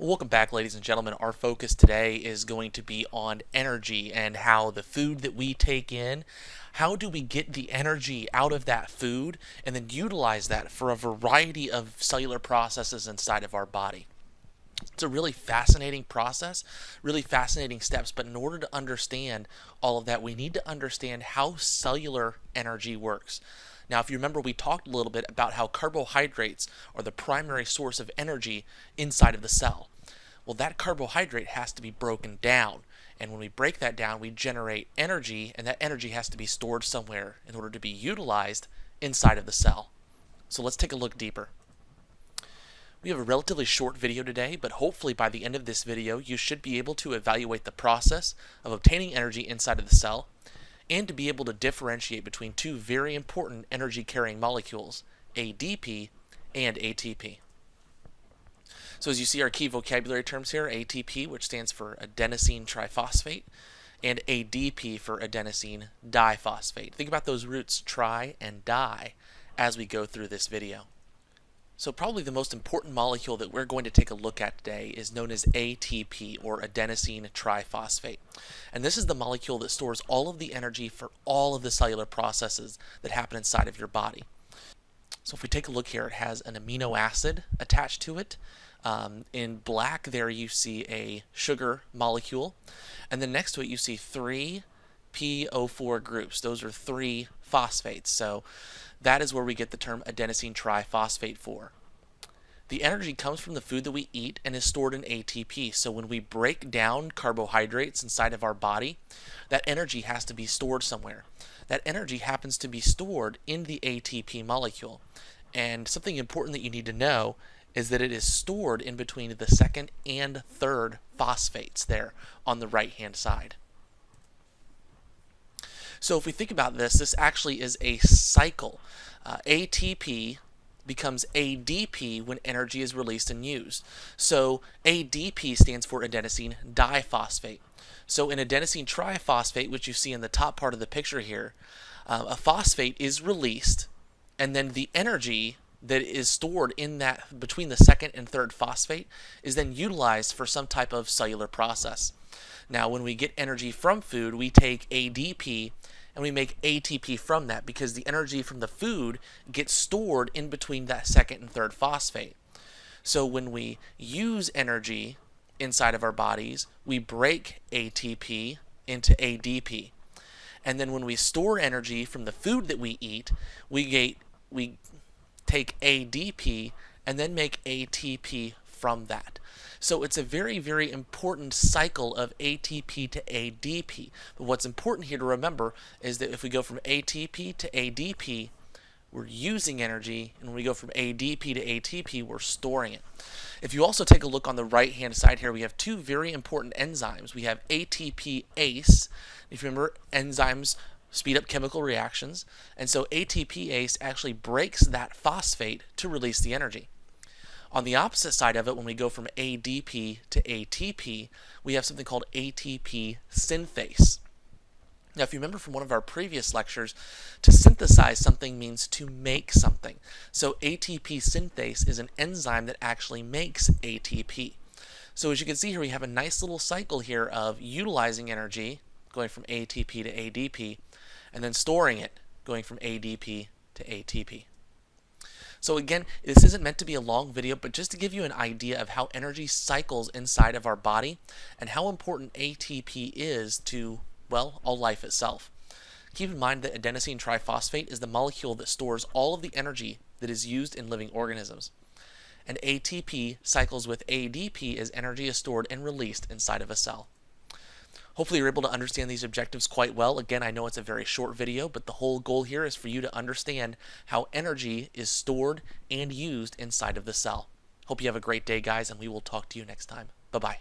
Welcome back, ladies and gentlemen. Our focus today is going to be on energy and how the food that we take in, how do we get the energy out of that food and then utilize that for a variety of cellular processes inside of our body. It's a really fascinating process, really fascinating steps, but in order to understand all of that, we need to understand how cellular energy works. Now, if you remember, we talked a little bit about how carbohydrates are the primary source of energy inside of the cell. Well, that carbohydrate has to be broken down, and when we break that down, we generate energy, and that energy has to be stored somewhere in order to be utilized inside of the cell. So let's take a look deeper. We have a relatively short video today, but hopefully by the end of this video, you should be able to evaluate the process of obtaining energy inside of the cell and to be able to differentiate between two very important energy-carrying molecules, ADP and ATP. So as you see our key vocabulary terms here, ATP, which stands for adenosine triphosphate, and ADP for adenosine diphosphate. Think about those roots tri and di as we go through this video. So probably the most important molecule that we're going to take a look at today is known as ATP, or adenosine triphosphate. And this is the molecule that stores all of the energy for all of the cellular processes that happen inside of your body. So if we take a look here, it has an amino acid attached to it. In black there you see a sugar molecule, and then next to it you see three PO4 groups. Those are three phosphates. So that is where we get the term adenosine triphosphate for. The energy comes from the food that we eat and is stored in ATP. So when we break down carbohydrates inside of our body, that energy has to be stored somewhere. That energy happens to be stored in the ATP molecule. And something important that you need to know is that it is stored in between the second and third phosphates there on the right-hand side. So if we think about this, this actually is a cycle. ATP becomes ADP when energy is released and used. So ADP stands for adenosine diphosphate. So in adenosine triphosphate, which you see in the top part of the picture here, a phosphate is released, and then the energy that is stored in that between the second and third phosphate is then utilized for some type of cellular process. Now, when we get energy from food, we take ADP and we make ATP from that because the energy from the food gets stored in between that second and third phosphate. So when we use energy inside of our bodies, we break ATP into ADP. And then when we store energy from the food that we eat, we take ADP and then make ATP from that. So it's a very, very important cycle of ATP to ADP. But what's important here to remember is that if we go from ATP to ADP, we're using energy, and when we go from ADP to ATP, we're storing it. If you also take a look on the right-hand side here, we have two very important enzymes. We have ATPase. If you remember, enzymes speed up chemical reactions, and so ATPase actually breaks that phosphate to release the energy. On the opposite side of it, when we go from ADP to ATP, we have something called ATP synthase. Now, if you remember from one of our previous lectures, to synthesize something means to make something. So ATP synthase is an enzyme that actually makes ATP. So as you can see here, we have a nice little cycle here of utilizing energy, going from ATP to ADP, and then storing it, going from ADP to ATP. So again, this isn't meant to be a long video, but just to give you an idea of how energy cycles inside of our body and how important ATP is to, well, all life itself. Keep in mind that adenosine triphosphate is the molecule that stores all of the energy that is used in living organisms. And ATP cycles with ADP as energy is stored and released inside of a cell. Hopefully you're able to understand these objectives quite well. Again, I know it's a very short video, but the whole goal here is for you to understand how energy is stored and used inside of the cell. Hope you have a great day, guys, and we will talk to you next time. Bye-bye.